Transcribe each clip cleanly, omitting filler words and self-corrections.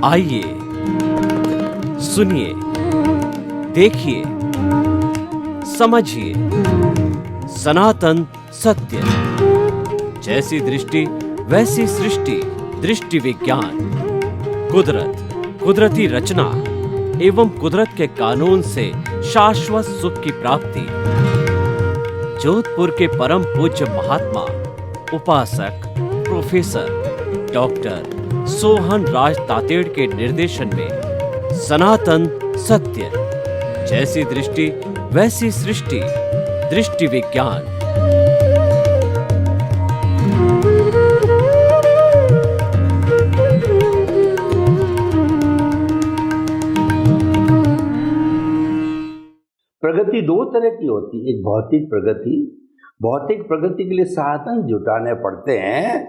आइए सुनिए, देखिए, समझिए सनातन सत्य। जैसी दृष्टि वैसी सृष्टि, दृष्टि विज्ञान। कुदरत, कुदरती रचना एवं कुदरत के कानून से शाश्वत सुख की प्राप्ति। जोधपुर के परम पूज्य महात्मा उपासक प्रोफेसर डॉक्टर सोहन राज तातेड़ के निर्देशन में सनातन सत्य। जैसी दृष्टि वैसी सृष्टि, दृष्टि विज्ञान। प्रगति दो तरह की होती है, एक भौतिक प्रगति। भौतिक प्रगति के लिए साधन जुटाने पड़ते हैं,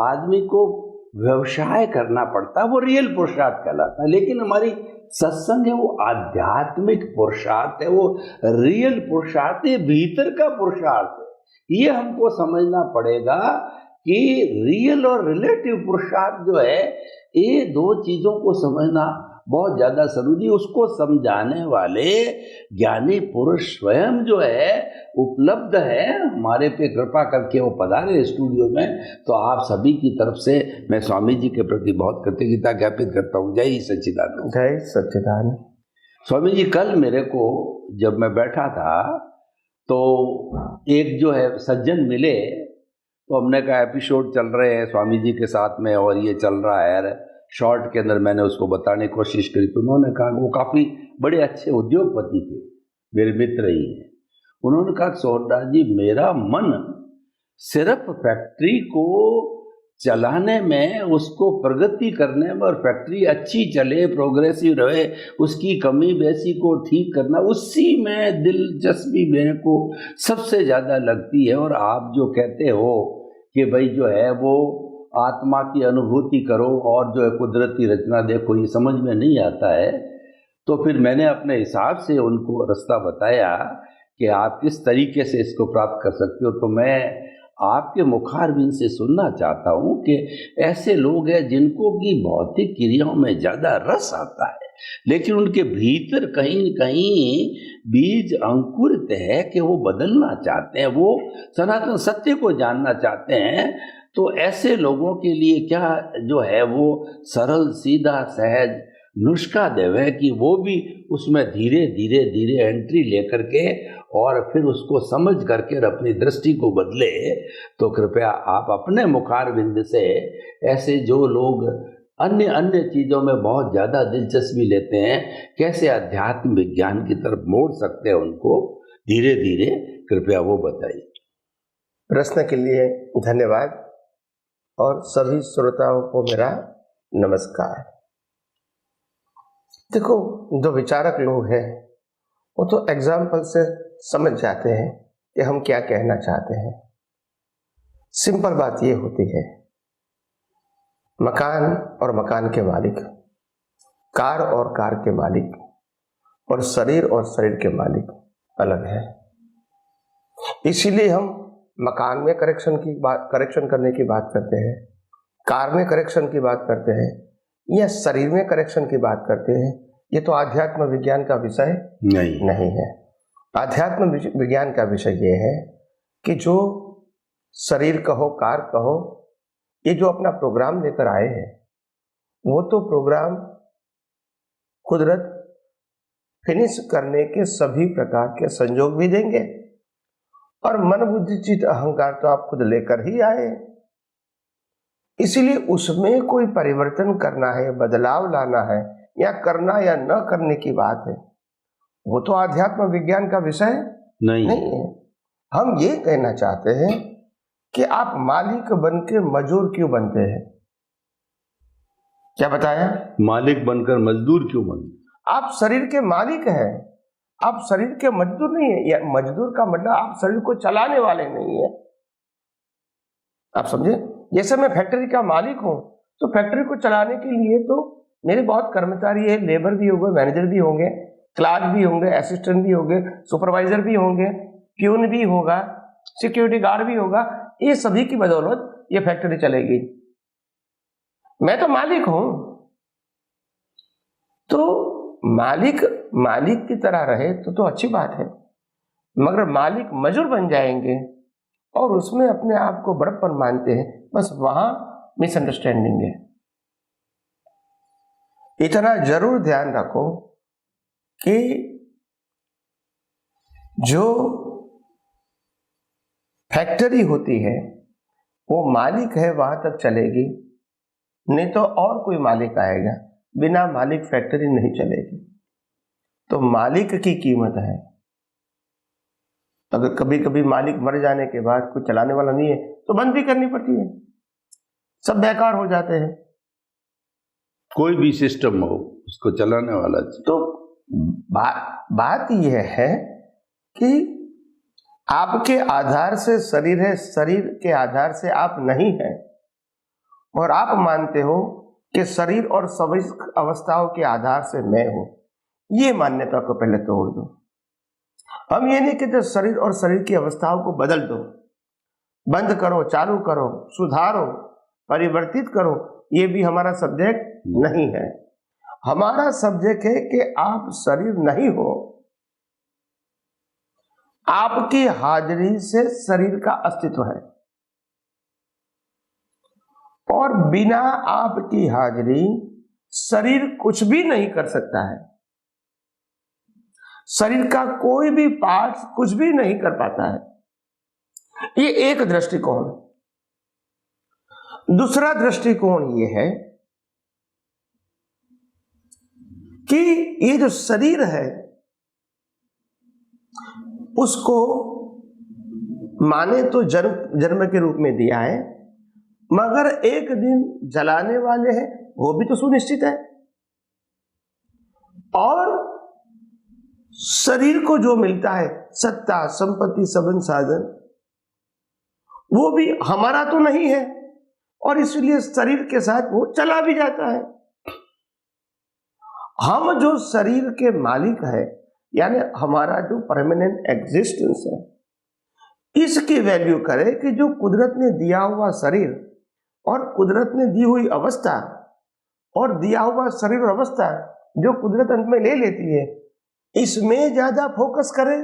आदमी को व्यवसाय करना पड़ता है, वो रियल पुरुषार्थ कहलाता है। लेकिन हमारी सत्संग है वो आध्यात्मिक पुरुषार्थ है, वो रियल पुरुषार्थ है, भीतर का पुरुषार्थ है। ये हमको समझना पड़ेगा कि रियल और रिलेटिव पुरुषार्थ जो है, ये दो चीजों को समझना बहुत ज्यादा जरूरी। उसको समझाने वाले ज्ञानी पुरुष स्वयं जो है उपलब्ध है, हमारे पे कृपा करके वो पधारे स्टूडियो में। तो आप सभी की तरफ से मैं स्वामी जी के प्रति बहुत कृतज्ञता ज्ञापित करता हूँ। जय सच्चिदानंद। जय सच्चिदानंद। स्वामी जी, कल मेरे को जब मैं बैठा था तो एक जो है सज्जन मिले, तो हमने कहा एपिसोड चल रहे हैं स्वामी जी के साथ में और ये चल रहा है शॉर्ट के अंदर। मैंने उसको बताने की कोशिश करी तो उन्होंने कहा, वो काफ़ी बड़े अच्छे उद्योगपति थे, मेरे मित्र ही हैं। उन्होंने कहा सोहनदास जी, मेरा मन सिर्फ फैक्ट्री को चलाने में, उसको प्रगति करने में, और फैक्ट्री अच्छी चले, प्रोग्रेसिव रहे, उसकी कमी बेसी को ठीक करना, उसी में दिलचस्पी मेरे को सबसे ज़्यादा लगती है। और आप जो कहते हो कि भाई जो है वो आत्मा की अनुभूति करो और जो है कुदरती रचना देखो, ये समझ में नहीं आता है। तो फिर मैंने अपने हिसाब से उनको रास्ता बताया कि आप किस तरीके से इसको प्राप्त कर सकते हो। तो मैं आपके मुखारबिंद से सुनना चाहता हूँ कि ऐसे लोग हैं जिनको की भौतिक क्रियाओं में ज़्यादा रस आता है, लेकिन उनके भीतर कहीं न कहीं बीज अंकुरित है कि वो बदलना चाहते हैं, वो सनातन सत्य को जानना चाहते हैं। तो ऐसे लोगों के लिए क्या जो है वो सरल सीधा सहज नुस्खा देवे कि वो भी उसमें धीरे धीरे धीरे एंट्री लेकर के और फिर उसको समझ करके अपनी दृष्टि को बदले। तो कृपया आप अपने मुखारबिंद से ऐसे जो लोग अन्य अन्य चीज़ों में बहुत ज़्यादा दिलचस्पी लेते हैं, कैसे अध्यात्म विज्ञान की तरफ मोड़ सकते हैं उनको धीरे धीरे, कृपया वो बताइए। प्रश्न के लिए धन्यवाद और सभी श्रोताओं को मेरा नमस्कार। देखो, जो विचारक लोग हैं वो तो एग्जाम्पल से समझ जाते हैं कि हम क्या कहना चाहते हैं। सिंपल बात ये होती है, मकान और मकान के मालिक, कार और कार के मालिक, और शरीर के मालिक अलग है। इसीलिए हम मकान में करेक्शन करने की बात करते हैं, कार में करेक्शन की बात करते हैं, या शरीर में करेक्शन की बात करते हैं। ये तो आध्यात्म विज्ञान का विषय नहीं है। आध्यात्म विज्ञान का विषय ये है कि जो शरीर कहो, कार कहो, ये जो अपना प्रोग्राम लेकर आए हैं, वो तो प्रोग्राम कुदरत फिनिश करने के सभी प्रकार के संयोग भी देंगे, और मन बुद्धि चित्त अहंकार तो आप खुद लेकर ही आए। इसीलिए उसमें कोई परिवर्तन करना है, बदलाव लाना है, या करना या न करने की बात है, वो तो आध्यात्म विज्ञान का विषय नहीं है। हम ये कहना चाहते हैं कि आप मालिक बन के मजदूर क्यों बनते हैं? क्या बताया? मालिक बनकर मजदूर क्यों बनते? आप शरीर के मालिक हैं, आप शरीर के मजदूर नहीं है। या मजदूर का मतलब आप शरीर को चलाने वाले नहीं है। आप समझे? जैसे मैं फैक्ट्री का मालिक हूं, तो फैक्ट्री को चलाने के लिए तो मेरे बहुत कर्मचारी है, लेबर भी होंगे, मैनेजर भी होंगे, क्लार्क भी होंगे, असिस्टेंट भी होंगे, सुपरवाइजर भी होंगे, प्यून भी होगा, सिक्योरिटी गार्ड भी होगा। ये सभी की बदौलत ये फैक्ट्री चलेगी। मैं तो मालिक हूं, तो मालिक मालिक की तरह रहे तो अच्छी बात है, मगर मालिक मजूर बन जाएंगे और उसमें अपने आप को बड़प्पन मानते हैं, बस वहां मिसअंडरस्टैंडिंग है। इतना जरूर ध्यान रखो कि जो फैक्ट्री होती है वो मालिक है वहां तक चलेगी, नहीं तो और कोई मालिक आएगा, बिना मालिक फैक्ट्री नहीं चलेगी। तो मालिक की कीमत है। अगर कभी कभी मालिक मर जाने के बाद कोई चलाने वाला नहीं है तो बंद भी करनी पड़ती है, सब बेकार हो जाते हैं। कोई भी सिस्टम हो उसको चलाने वाला तो बात यह है कि आपके आधार से शरीर है, शरीर के आधार से आप नहीं हैं, और आप मानते हो कि शरीर और सभी अवस्थाओं के आधार से मैं हूं। ये मान्यता को पहले तोड़ दो। हम ये नहीं कहते शरीर और शरीर की अवस्थाओं को बदल दो, बंद करो, चालू करो, सुधारो, परिवर्तित करो, ये भी हमारा सब्जेक्ट नहीं है। हमारा सब्जेक्ट है कि आप शरीर नहीं हो, आपकी हाजिरी से शरीर का अस्तित्व है, और बिना आपकी हाजिरी शरीर कुछ भी नहीं कर सकता है। शरीर का कोई भी पार्ट कुछ भी नहीं कर पाता है। ये एक दृष्टिकोण। दूसरा दृष्टिकोण ये है कि ये जो शरीर है उसको माने तो जन्म के रूप में दिया है, मगर एक दिन जलाने वाले हैं वो भी तो सुनिश्चित है। और शरीर को जो मिलता है सत्ता, संपत्ति, संबंध, साधन, वो भी हमारा तो नहीं है, और इसलिए शरीर के साथ वो चला भी जाता है। हम जो शरीर के मालिक है, यानी हमारा जो परमानेंट एग्जिस्टेंस है, इसकी वैल्यू करें कि जो कुदरत ने दिया हुआ शरीर और कुदरत ने दी हुई अवस्था और दिया हुआ शरीर और अवस्था जो कुदरत अंत में ले लेती है, इसमें ज्यादा फोकस करें,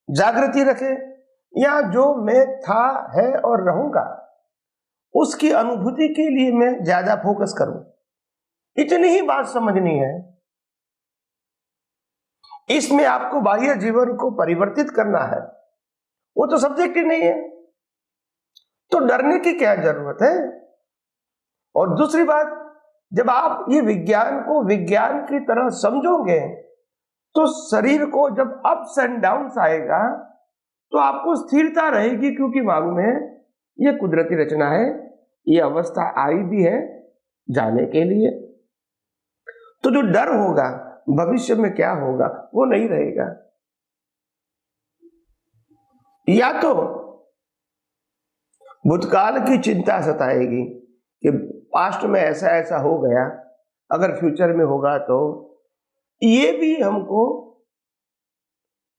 जागृति रखें, या जो मैं था, है और रहूंगा उसकी अनुभूति के लिए मैं ज्यादा फोकस करूं। इतनी ही बात समझनी है। इसमें आपको बाह्य जीवन को परिवर्तित करना है, वो तो सब्जेक्ट ही नहीं है, तो डरने की क्या जरूरत है। और दूसरी बात, जब आप ये विज्ञान को विज्ञान की तरह समझोगे तो शरीर को जब अप्स एंड डाउन्स आएगा तो आपको स्थिरता रहेगी, क्योंकि मालूम है ये कुदरती रचना है, ये अवस्था आई भी है जाने के लिए। तो जो डर होगा भविष्य में क्या होगा वो नहीं रहेगा। या तो भूतकाल की चिंता सताएगी कि पास्ट में ऐसा ऐसा हो गया, अगर फ्यूचर में होगा तो, ये भी हमको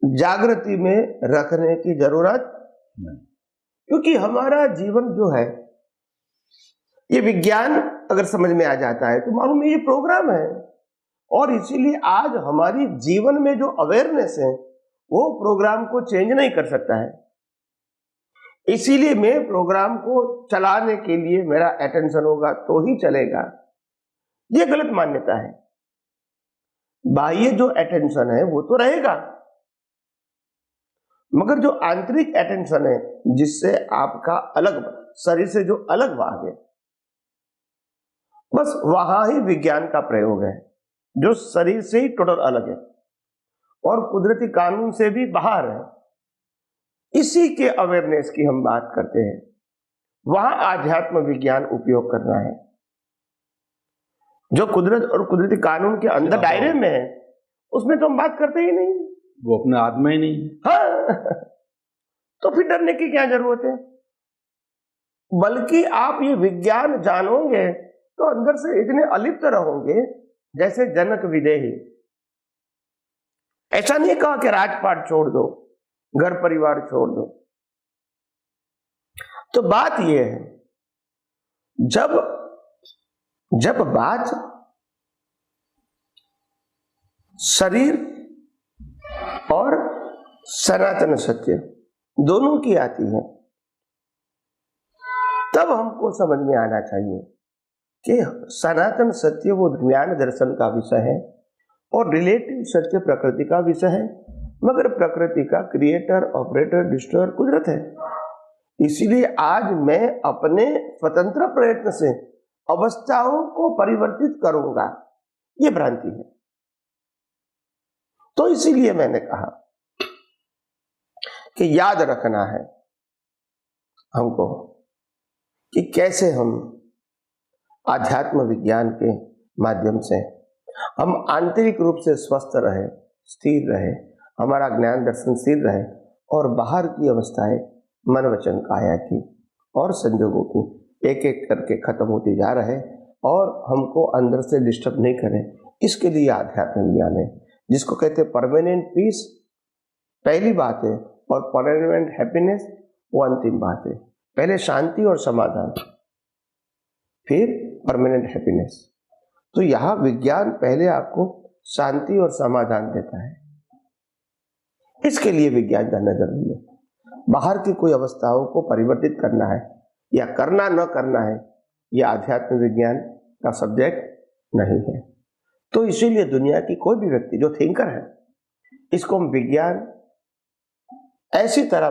जागृति में रखने की जरूरत नहीं, क्योंकि हमारा जीवन जो है ये विज्ञान अगर समझ में आ जाता है तो मालूम है ये प्रोग्राम है, और इसीलिए आज हमारी जीवन में जो अवेयरनेस है वो प्रोग्राम को चेंज नहीं कर सकता है। इसीलिए मैं प्रोग्राम को चलाने के लिए मेरा अटेंशन होगा तो ही चलेगा, ये गलत मान्यता है। बाह्य जो अटेंशन है वो तो रहेगा, मगर जो आंतरिक अटेंशन है जिससे आपका अलग शरीर से जो अलग भाग है, बस वहां ही विज्ञान का प्रयोग है, जो शरीर से ही टोटल अलग है और कुदरती कानून से भी बाहर है। इसी के अवेयरनेस की हम बात करते हैं, वहां आध्यात्म विज्ञान उपयोग करना है। जो कुदरत और कुदरती कानून के अंदर दायरे में है उसमें तो हम बात करते ही नहीं, वो अपने आत्मा ही नहीं है। हाँ, तो फिर डरने की क्या जरूरत है। बल्कि आप ये विज्ञान जानोगे तो अंदर से इतने अलिप्त रहोगे जैसे जनक विदेही। ऐसा नहीं कहा कि राजपाट छोड़ दो, घर परिवार छोड़ दो। तो बात यह है, जब बात शरीर और सनातन सत्य दोनों की आती है, तब हमको समझ में आना चाहिए कि सनातन सत्य वो ज्ञान दर्शन का विषय है और रिलेटिव सत्य प्रकृति का विषय है, मगर प्रकृति का क्रिएटर, ऑपरेटर, डिस्ट्रॉयर कुदरत है। इसीलिए आज मैं अपने स्वतंत्र प्रयत्न से अवस्थाओं को परिवर्तित करूंगा, ये भ्रांति है। तो इसीलिए मैंने कहा कि याद रखना है हमको कि कैसे हम आध्यात्म विज्ञान के माध्यम से हम आंतरिक रूप से स्वस्थ रहे, स्थिर रहे, हमारा ज्ञान दर्शन स्थिर रहे और बाहर की अवस्थाएं मन वचन काया की और संजोगों की एक एक करके खत्म होती जा रहे और हमको अंदर से डिस्टर्ब नहीं करें। इसके लिए आध्यात्म विज्ञान है, जिसको कहते हैं परमानेंट पीस पहली बात है और परमानेंट हैप्पीनेस वो अंतिम बात है। पहले शांति और समाधान, फिर परमानेंट हैप्पीनेस। तो यहां विज्ञान पहले आपको शांति और समाधान देता है। इसके लिए विज्ञान जानना जरूरी है। बाहर की कोई अवस्थाओं को परिवर्तित करना है या करना न करना है, यह आध्यात्म विज्ञान का सब्जेक्ट नहीं है। तो इसीलिए दुनिया की कोई भी व्यक्ति जो थिंकर है, इसको हम विज्ञान ऐसी तरह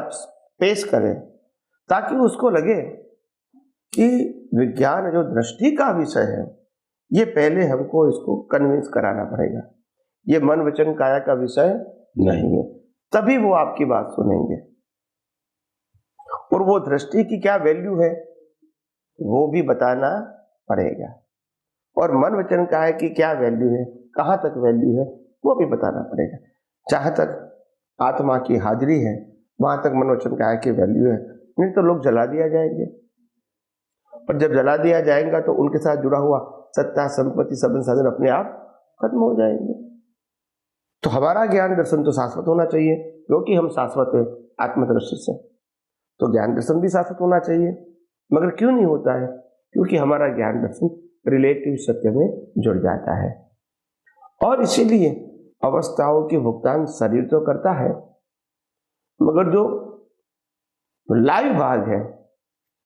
पेश करें ताकि उसको लगे कि विज्ञान जो दृष्टि का विषय है, ये पहले हमको इसको कन्विंस कराना पड़ेगा। ये मन वचन काया का विषय नहीं है, तभी वो आपकी बात सुनेंगे। और वो दृष्टि की क्या वैल्यू है वो भी बताना पड़ेगा, और मन वचन काया की क्या वैल्यू है, कहाँ तक वैल्यू है वो भी बताना पड़ेगा। जहाँ तक आत्मा की हाजिरी है वहां तक मन वचन काया की वैल्यू है, नहीं तो लोग जला दिया जाएंगे। और जब जला दिया जाएगा तो उनके साथ जुड़ा हुआ सत्ता, संपत्ति, सब संसाधन अपने आप खत्म हो जाएंगे। तो हमारा ज्ञान दर्शन तो शाश्वत होना चाहिए, क्योंकि हम शाश्वत है आत्मदृष्टि से। तो ज्ञान दर्शन भी शाश्वत होना चाहिए, मगर क्यों नहीं होता है? क्योंकि हमारा ज्ञान दर्शन रिलेटिव सत्य में जुड़ जाता है। और इसीलिए अवस्थाओं के भुगतान शरीर तो करता है, मगर जो लाइव भाग है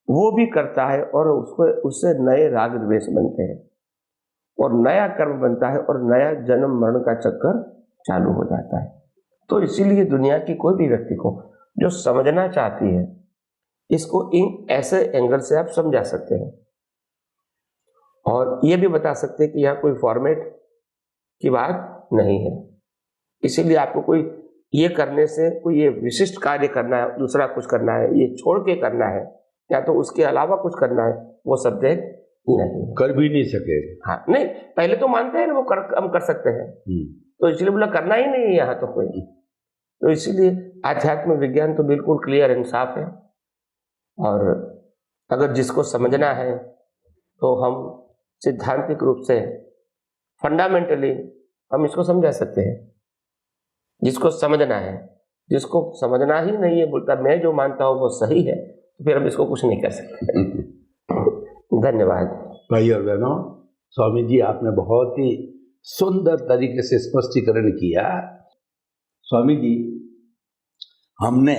वो भी करता है, और उससे नए राग द्वेष बनते हैं और नया कर्म बनता है और नया जन्म मरण का चक्कर चालू हो जाता है। तो इसीलिए दुनिया की कोई भी व्यक्ति को जो समझना चाहती है, इसको इन ऐसे एंगल से आप समझा सकते हैं और ये भी बता सकते हैं कि यहाँ कोई फॉर्मेट की बात नहीं है। इसीलिए आपको कोई ये करने से कोई ये विशिष्ट कार्य करना है, दूसरा कुछ करना है, ये छोड़ के करना है या तो उसके अलावा कुछ करना है, वो सब्जेक्ट नहीं कर भी नहीं सके। हाँ, नहीं, पहले तो मानते हैं ना वो हम कर सकते हैं, तो इसलिए बोला करना ही नहीं है यहाँ तो कोई। तो इसीलिए आध्यात्म विज्ञान तो बिल्कुल क्लियर एंड साफ है, और अगर जिसको समझना है तो हम सिद्धांतिक रूप से फंडामेंटली हम इसको समझा सकते हैं। जिसको समझना है, जिसको समझना ही नहीं है, बोलता मैं जो मानता हूँ वो सही है, तो फिर हम इसको कुछ नहीं कर सकते। धन्यवाद भाई और बहनों, स्वामी जी आपने बहुत ही सुंदर तरीके से स्पष्टीकरण किया। स्वामी जी, हमने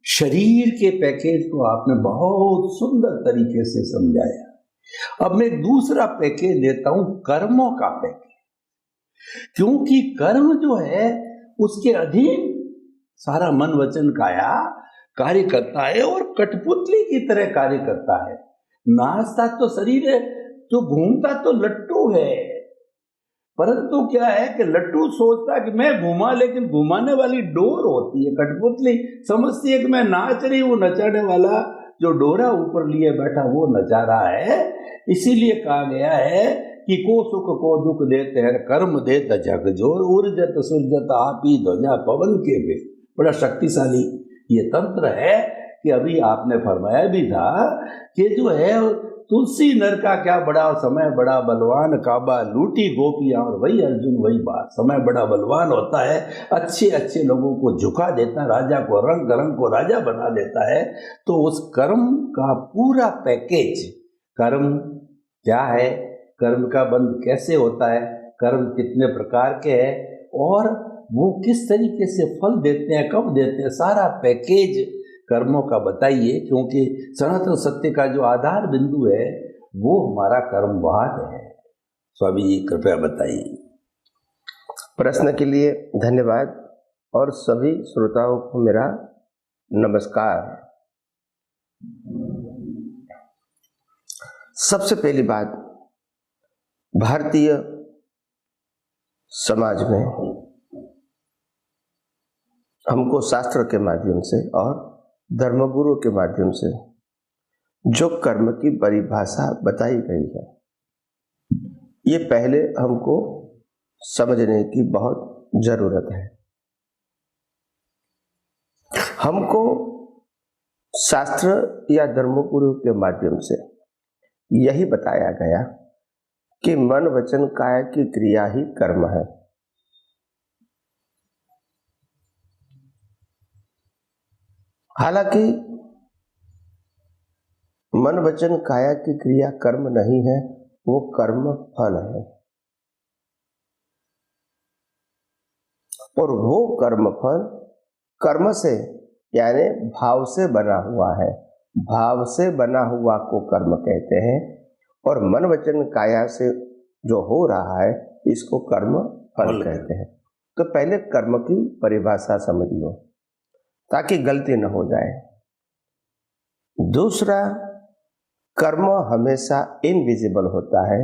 शरीर के पैकेज को आपने बहुत सुंदर तरीके से समझाया। अब मैं एक दूसरा पैकेज लेता हूं, कर्मों का पैकेज, क्योंकि कर्म जो है उसके अधीन सारा मन वचन काया कार्य करता है और कठपुतली की तरह कार्य करता है। नाचता तो शरीर है, जो घूमता तो लट्टू है, परंतु क्या है कि लट्टू सोचता कि मैं घूमा, लेकिन घुमाने वाली डोर होती है। कठपुतली समझती है कि मैं नाच रही हूँ, नचाने वाला जो डोरा ऊपर लिए बैठा वो नचा रहा है। इसीलिए कहा गया है कि को सुख को दुख देते हैं, कर्म देता जग जोर, ऊर्जत सुरजत आपी ध्वजा पवन के बे। बड़ा शक्तिशाली ये तंत्र है कि अभी आपने फरमाया भी था कि जो है तुलसी नर का क्या बड़ा समय, बड़ा बलवान काबा लूटी गोपियां, और वही अर्जुन वही बात, समय बड़ा बलवान होता है, अच्छे अच्छे लोगों को झुका देता, राजा को रंग रंग को राजा बना देता है। तो उस कर्म का पूरा पैकेज, कर्म क्या है, कर्म का बंध कैसे होता है, कर्म कितने प्रकार के हैं, और वो किस तरीके से फल देते हैं, कब देते हैं, सारा पैकेज कर्मों का बताइए, क्योंकि सनातन सत्य का जो आधार बिंदु है वो हमारा कर्मवाद है। स्वामी जी कृपया बताइए। प्रश्न के लिए धन्यवाद और सभी श्रोताओं को मेरा नमस्कार। सबसे पहली बात, भारतीय समाज में हमको शास्त्र के माध्यम से और धर्मगुरु के माध्यम से जो कर्म की परिभाषा बताई गई है, ये पहले हमको समझने की बहुत जरूरत है। हमको शास्त्र या धर्मगुरु के माध्यम से यही बताया गया कि मन वचन काया की क्रिया ही कर्म है। हालांकि मन वचन काया की क्रिया कर्म नहीं है, वो कर्म फल है। और वो कर्म फल कर्म से यानी भाव से बना हुआ है। भाव से बना हुआ को कर्म कहते हैं, और मन वचन काया से जो हो रहा है इसको कर्म फल कहते हैं। तो पहले कर्म की परिभाषा समझ लो ताकि गलती न हो जाए। दूसरा, कर्म हमेशा इनविजिबल होता है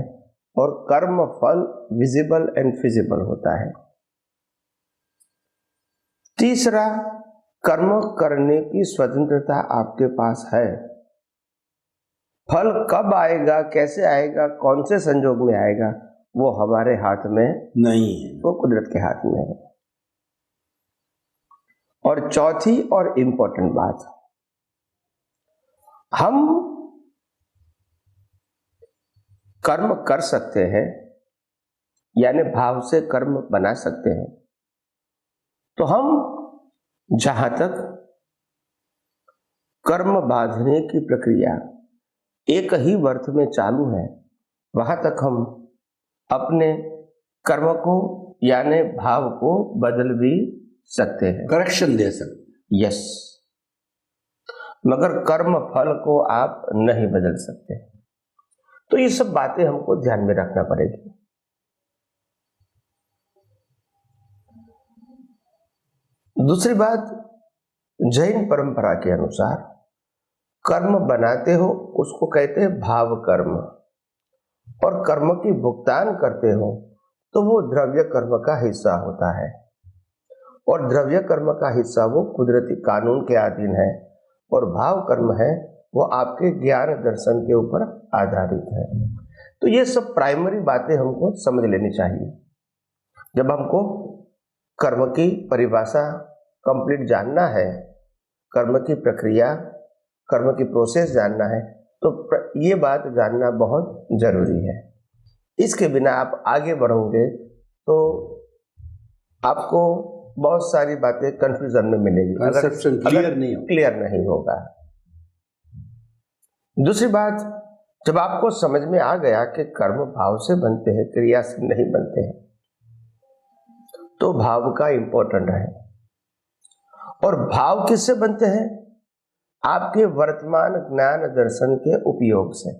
और कर्म फल विजिबल एंड फिजिबल होता है। तीसरा, कर्म करने की स्वतंत्रता आपके पास है। फल कब आएगा, कैसे आएगा, कौन से संजोग में आएगा, वो हमारे हाथ में नहीं है, वो कुदरत के हाथ में है। और चौथी और इंपॉर्टेंट बात, हम कर्म कर सकते हैं यानी भाव से कर्म बना सकते हैं। तो हम जहां तक कर्म बांधने की प्रक्रिया एक ही वर्त में चालू है, वहां तक हम अपने कर्म को यानी भाव को बदल भी सकते हैं, करेक्शन दे सकते। यस, मगर कर्म फल को आप नहीं बदल सकते। तो ये सब बातें हमको ध्यान में रखना पड़ेगी। दूसरी बात, जैन परंपरा के अनुसार कर्म बनाते हो उसको कहते हैं भाव कर्म, और कर्म की भुगतान करते हो तो वो द्रव्य कर्म का हिस्सा होता है, और द्रव्य कर्म का हिस्सा वो कुदरती कानून के अधीन है, और भाव कर्म है वो आपके ज्ञान दर्शन के ऊपर आधारित है। तो ये सब प्राइमरी बातें हमको समझ लेनी चाहिए। जब हमको कर्म की परिभाषा कंप्लीट जानना है, कर्म की प्रक्रिया, कर्म की प्रोसेस जानना है, तो ये बात जानना बहुत जरूरी है। इसके बिना आप आगे बढ़ोगे तो आपको बहुत सारी बातें कंफ्यूजन में मिलेगी, कंसेप्शन क्लियर नहीं होगा। दूसरी बात, जब आपको समझ में आ गया कि कर्म भाव से बनते हैं, क्रिया से नहीं बनते हैं, तो भाव का इंपॉर्टेंट है। और भाव किससे बनते हैं? आपके वर्तमान ज्ञान दर्शन के उपयोग से।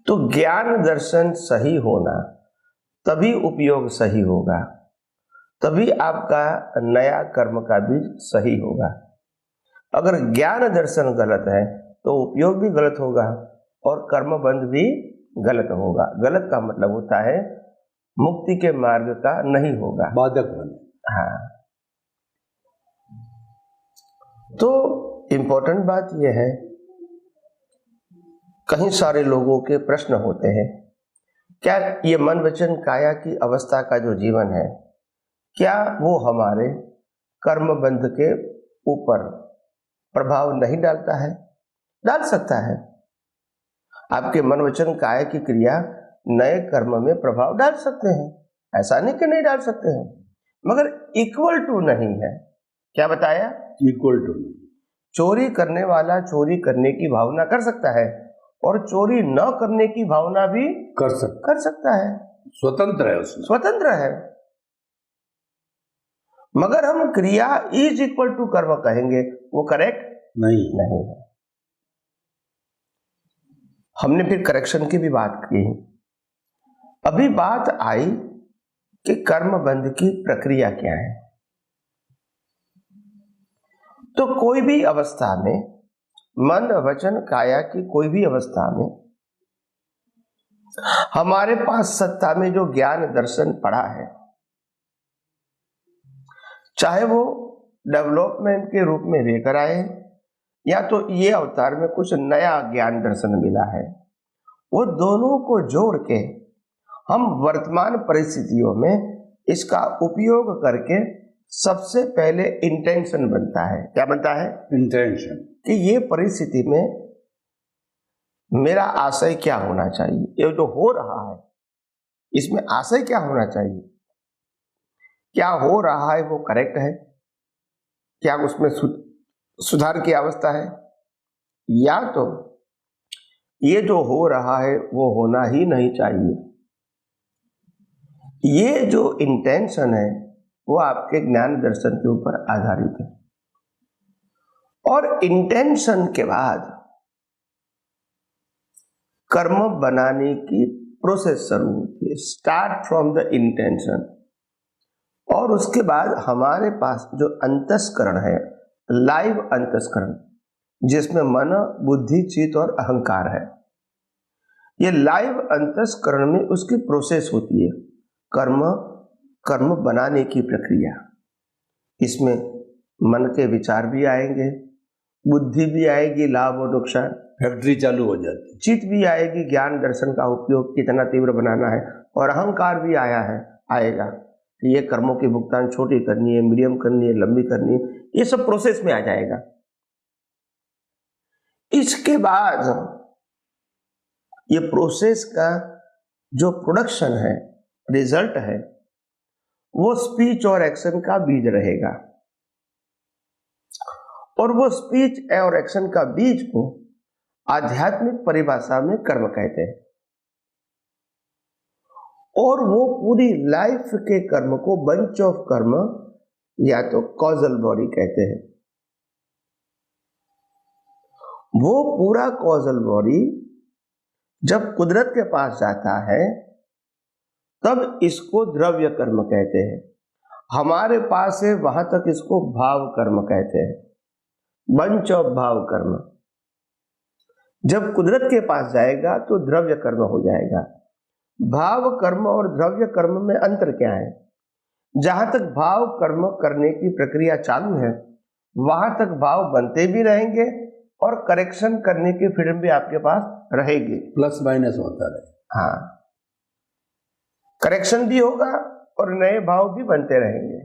तो ज्ञान दर्शन सही होना, तभी उपयोग सही होगा, तभी आपका नया कर्म का बीज सही होगा। अगर ज्ञान दर्शन गलत है तो उपयोग भी गलत होगा और कर्मबंध भी गलत होगा। गलत का मतलब होता है मुक्ति के मार्ग का नहीं होगा, बाधक बने। हाँ, तो इंपॉर्टेंट बात यह है, कहीं सारे लोगों के प्रश्न होते हैं, क्या ये मन वचन काया की अवस्था का जो जीवन है, क्या वो हमारे कर्म बंध के ऊपर प्रभाव नहीं डालता है? डाल सकता है। आपके मन वचन काया की क्रिया नए कर्म में प्रभाव डाल सकते हैं, ऐसा नहीं कि नहीं डाल सकते हैं, मगर इक्वल टू नहीं है। क्या बताया? Equal to. चोरी करने वाला चोरी करने की भावना कर सकता है और चोरी न करने की भावना भी कर सकता है। स्वतंत्र है उसमें। स्वतंत्र है। मगर हम क्रिया इज इक्वल टू कर्म कहेंगे, वो करेक्ट नहीं नहीं है। हमने फिर करेक्शन की भी बात की। अभी बात आई कि कर्म बंध की प्रक्रिया क्या है। तो कोई भी अवस्था में, मन वचन काया की कोई भी अवस्था में, हमारे पास सत्ता में जो ज्ञान दर्शन पड़ा है, चाहे वो डेवलपमेंट के रूप में लेकर आए या तो ये अवतार में कुछ नया ज्ञान दर्शन मिला है, वो दोनों को जोड़ के हम वर्तमान परिस्थितियों में इसका उपयोग करके सबसे पहले इंटेंशन बनता है। क्या बनता है? इंटेंशन। कि ये परिस्थिति में मेरा आशय क्या होना चाहिए, ये जो हो रहा है इसमें आशय क्या होना चाहिए, क्या हो रहा है वो करेक्ट है, क्या उसमें सुधार की अवस्था है, या तो ये जो हो रहा है वो होना ही नहीं चाहिए। ये जो इंटेंशन है वो आपके ज्ञान दर्शन के ऊपर आधारित है। और इंटेंशन के बाद कर्म बनाने की प्रोसेस शुरू होती है, स्टार्ट फ्रॉम द इंटेंशन। और उसके बाद हमारे पास जो अंतस्करण है, लाइव अंतस्करण, जिसमें मन, बुद्धि, चित्त और अहंकार है, ये लाइव अंतस्करण में उसकी प्रोसेस होती है, कर्म बनाने की प्रक्रिया। इसमें मन के विचार भी आएंगे, बुद्धि भी आएगी, लाभ और नुकसान, फैक्ट्री चालू हो जाती है, चित्त भी आएगी, ज्ञान दर्शन का उपयोग कितना तीव्र बनाना है, और अहंकार भी आएगा कि ये कर्मों की भुगतान छोटी करनी है, मीडियम करनी है, लंबी करनी है, ये सब प्रोसेस में आ जाएगा। इसके बाद ये प्रोसेस का जो प्रोडक्शन है, रिजल्ट है, वो स्पीच और एक्शन का बीज रहेगा। और वो स्पीच और एक्शन का बीज को आध्यात्मिक परिभाषा में कर्म कहते हैं। और वो पूरी लाइफ के कर्म को बंच ऑफ कर्म या तो कॉजल बॉडी कहते हैं। वो पूरा कॉजल बॉडी जब कुदरत के पास जाता है तब इसको द्रव्य कर्म कहते हैं। हमारे पास है वहां तक इसको भाव कर्म कहते हैं, बंच ऑफ भाव कर्म। जब कुदरत के पास जाएगा तो द्रव्य कर्म हो जाएगा। भाव कर्म और द्रव्य कर्म में अंतर क्या है? जहां तक भाव कर्म करने की प्रक्रिया चालू है वहां तक भाव बनते भी रहेंगे और करेक्शन करने की फ्रीडम भी आपके पास रहेगी, प्लस माइनस होता रहे। हाँ, करेक्शन भी होगा और नए भाव भी बनते रहेंगे।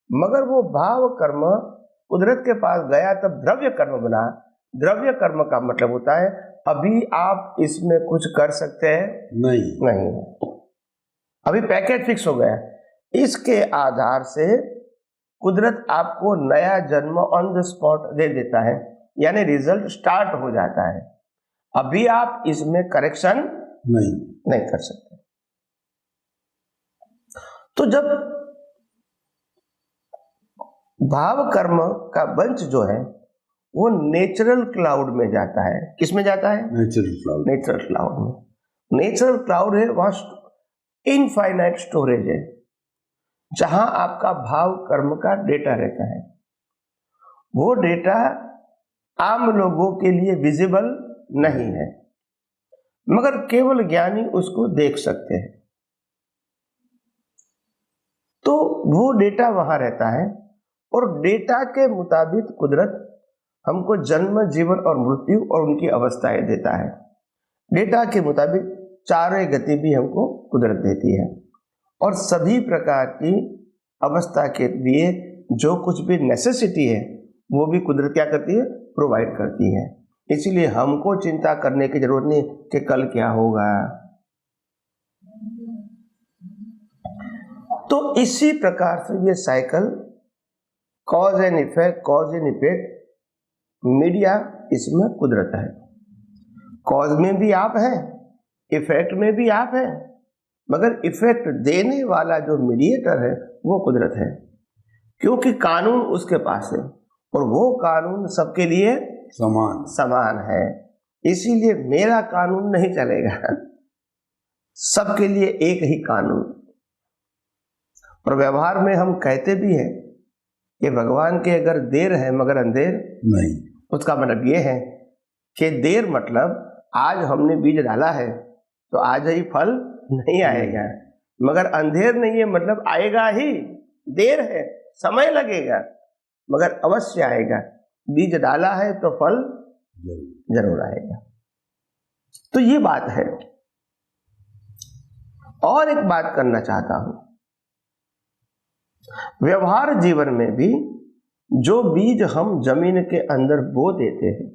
मगर वो भाव कर्म कुदरत के पास गया तब द्रव्य कर्म बना। द्रव्य कर्म का मतलब होता है अभी आप इसमें कुछ कर सकते हैं? नहीं, अभी पैकेज फिक्स हो गया। इसके आधार से कुदरत आपको नया जन्म ऑन द स्पॉट दे देता है, यानी रिजल्ट स्टार्ट हो जाता है। अभी आप इसमें करेक्शन नहीं कर सकते। तो जब भाव कर्म का बंच जो है वो नेचुरल क्लाउड में जाता है। किस में जाता है? नेचुरल क्लाउड में। नेचुरल क्लाउड है, वहां इनफाइनाइट स्टोरेज है, जहां आपका भाव कर्म का डेटा रहता है। वो डेटा आम लोगों के लिए विजिबल नहीं है, मगर केवल ज्ञानी उसको देख सकते हैं। तो वो डेटा वहां रहता है और डेटा के मुताबिक कुदरत हमको जन्म, जीवन और मृत्यु और उनकी अवस्थाएं देता है। डेटा के मुताबिक चारों गति भी हमको कुदरत देती है और सभी प्रकार की अवस्था के लिए जो कुछ भी नेसेसिटी है वो भी कुदरत क्या करती है? प्रोवाइड करती है। इसीलिए हमको चिंता करने की जरूरत नहीं कि कल क्या होगा। तो इसी प्रकार से ये cycle cause and effect, media इसमें कुदरत है। कॉज में भी आप हैं, इफेक्ट में भी आप हैं, मगर इफेक्ट देने वाला जो मीडिएटर है वो कुदरत है, क्योंकि कानून उसके पास है और वो कानून सबके लिए समान है। इसीलिए मेरा कानून नहीं चलेगा, सबके लिए एक ही कानून। और व्यवहार में हम कहते भी हैं कि भगवान के अगर देर है मगर अंधेर नहीं। उसका मतलब ये है कि देर मतलब आज हमने बीज डाला है तो आज ही फल नहीं आएगा, मगर अंधेर नहीं है मतलब आएगा ही, देर है समय लगेगा मगर अवश्य आएगा। बीज डाला है तो फल जरूर आएगा। तो ये बात है। और एक बात करना चाहता हूं, व्यवहार जीवन में भी जो बीज हम जमीन के अंदर बो देते हैं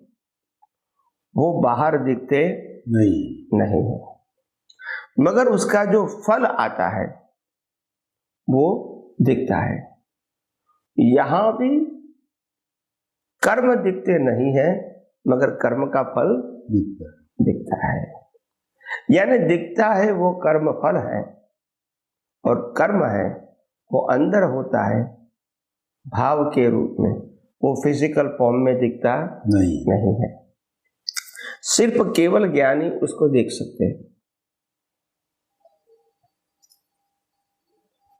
वो बाहर दिखते नहीं है, मगर उसका जो फल आता है वो दिखता है। यहां भी कर्म दिखते नहीं है मगर कर्म का फल दिखता है। यानी दिखता है वो कर्म फल है और कर्म है वो अंदर होता है भाव के रूप में, वो फिजिकल फॉर्म में दिखता नहीं है। सिर्फ केवल ज्ञानी उसको देख सकते हैं।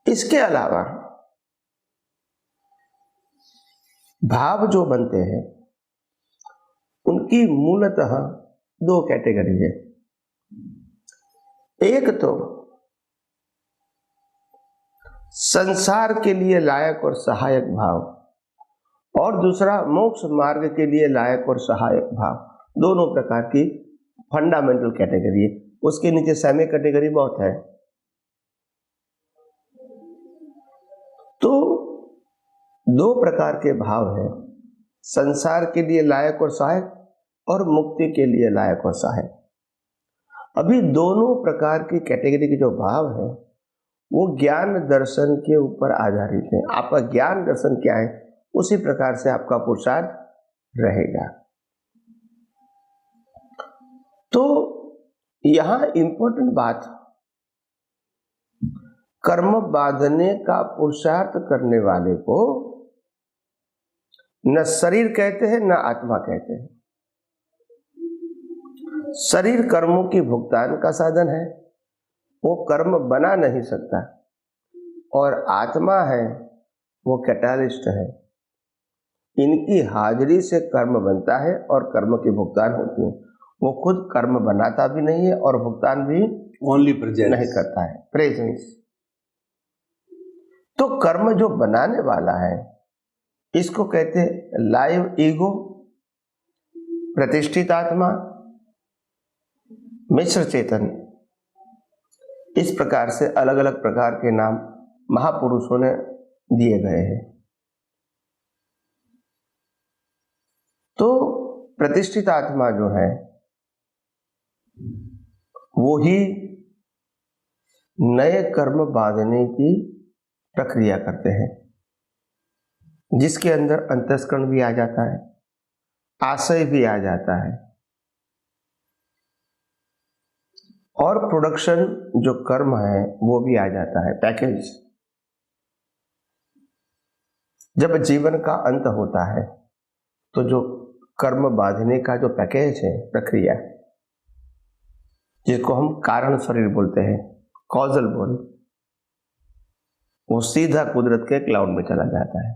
इसके अलावा भाव जो बनते हैं उनकी मूलतः दो कैटेगरी है। एक तो संसार के लिए लायक और सहायक भाव, और दूसरा मोक्ष मार्ग के लिए लायक और सहायक भाव। दोनों प्रकार की फंडामेंटल कैटेगरी है। उसके नीचे सेमी कैटेगरी बहुत है। तो दो प्रकार के भाव हैं, संसार के लिए लायक और सहायक और मुक्ति के लिए लायक और सहायक। अभी दोनों प्रकार की कैटेगरी के जो भाव है वो ज्ञान दर्शन के ऊपर आधारित है। आपका ज्ञान दर्शन क्या है उसी प्रकार से आपका पुरुषार्थ रहेगा। तो यहां इंपॉर्टेंट बात, कर्म बांधने का पुरुषार्थ करने वाले को न शरीर कहते हैं न आत्मा कहते हैं। शरीर कर्मों की भुगतान का साधन है, वो कर्म बना नहीं सकता, और आत्मा है वो कैटालिस्ट है। इनकी हाजिरी से कर्म बनता है और कर्म की भुगतान होती है। वो खुद कर्म बनाता भी नहीं है और भुगतान भी ओनली प्रेजेंस नहीं करता है, प्रेजेंस। तो कर्म जो बनाने वाला है इसको कहते हैं लाइव ईगो, प्रतिष्ठित आत्मा, मिश्र चेतन। इस प्रकार से अलग अलग प्रकार के नाम महापुरुषों ने दिए गए हैं। तो प्रतिष्ठित आत्मा जो है वो ही नए कर्म बांधने की प्रक्रिया करते हैं, जिसके अंदर अंतस्करण भी आ जाता है, आशय भी आ जाता है, और प्रोडक्शन जो कर्म है वो भी आ जाता है, पैकेज। जब जीवन का अंत होता है तो जो कर्म बांधने का जो पैकेज है, प्रक्रिया, जिसको हम कारण शरीर बोलते हैं, कॉजल बॉडी, वो सीधा कुदरत के क्लाउड में चला जाता है।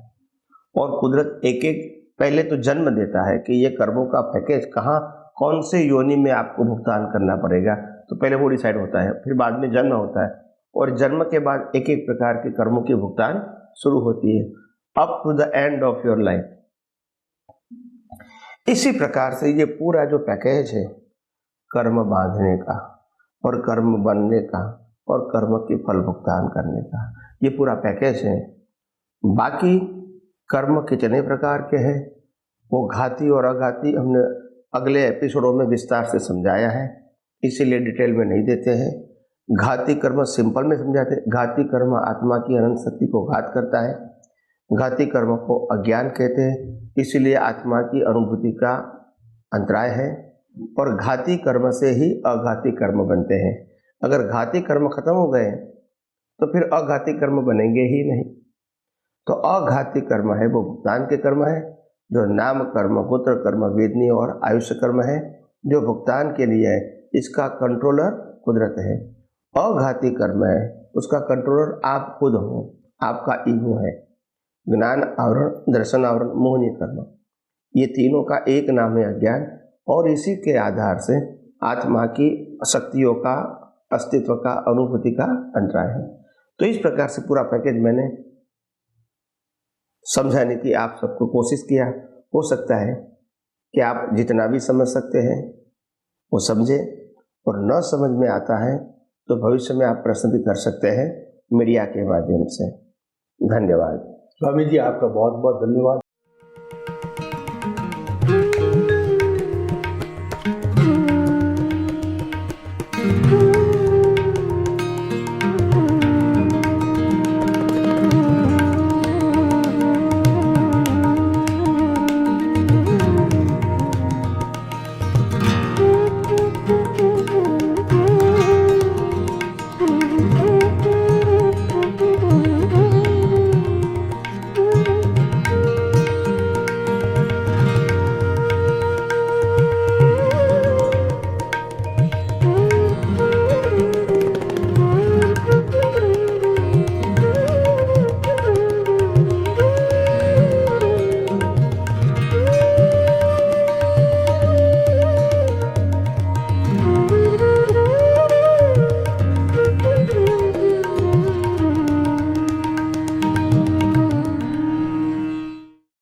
और कुदरत एक एक पहले तो जन्म देता है कि ये कर्मों का पैकेज कहाँ कौन से योनि में आपको भुगतान करना पड़ेगा, तो पहले वो डिसाइड होता है, फिर बाद में जन्म होता है, और जन्म के बाद एक एक प्रकार के कर्मों की भुगतान शुरू होती है up to the end of your life. इसी प्रकार से ये पूरा जो पैकेज है कर्म बांधने का और कर्म बनने का और कर्म की फल भुगतान करने का, ये पूरा पैकेज है। बाकी कर्म कितने प्रकार के हैं वो घाती और अघाती हमने अगले एपिसोडों में विस्तार से समझाया है, इसीलिए डिटेल में नहीं देते हैं। घाती कर्म सिंपल में समझाते हैं। घाती कर्म आत्मा की अनंत शक्ति को घात करता है। घाती कर्म को अज्ञान कहते हैं, इसीलिए आत्मा की अनुभूति का अंतराय है। और घाती कर्म से ही अघाती कर्म बनते हैं। अगर घाती कर्म खत्म हो गए तो फिर अघाती कर्म बनेंगे ही नहीं। तो अघाती कर्म है वो भुगतान के कर्म है, जो नाम कर्म, गोत्र कर्म, वेदनी और आयुष्य कर्म है जो भुगतान के लिए है, इसका कंट्रोलर कुदरत है। अघाती कर्म है, उसका कंट्रोलर आप खुद हो, आपका ईगो है। ज्ञान आवरण, दर्शन आवरण, मोहनीय कर्म, ये तीनों का एक नाम है अज्ञान, और इसी के आधार से आत्मा की शक्तियों का, अस्तित्व का, अनुभूति का अंतराय है। तो इस प्रकार से पूरा पैकेज मैंने समझाने की आप सबको कोशिश किया। हो सकता है कि आप जितना भी समझ सकते हैं वो समझे, और न समझ में आता है तो भविष्य में आप प्रश्न भी कर सकते हैं मीडिया के माध्यम से। धन्यवाद। स्वामी जी, आपका बहुत बहुत धन्यवाद।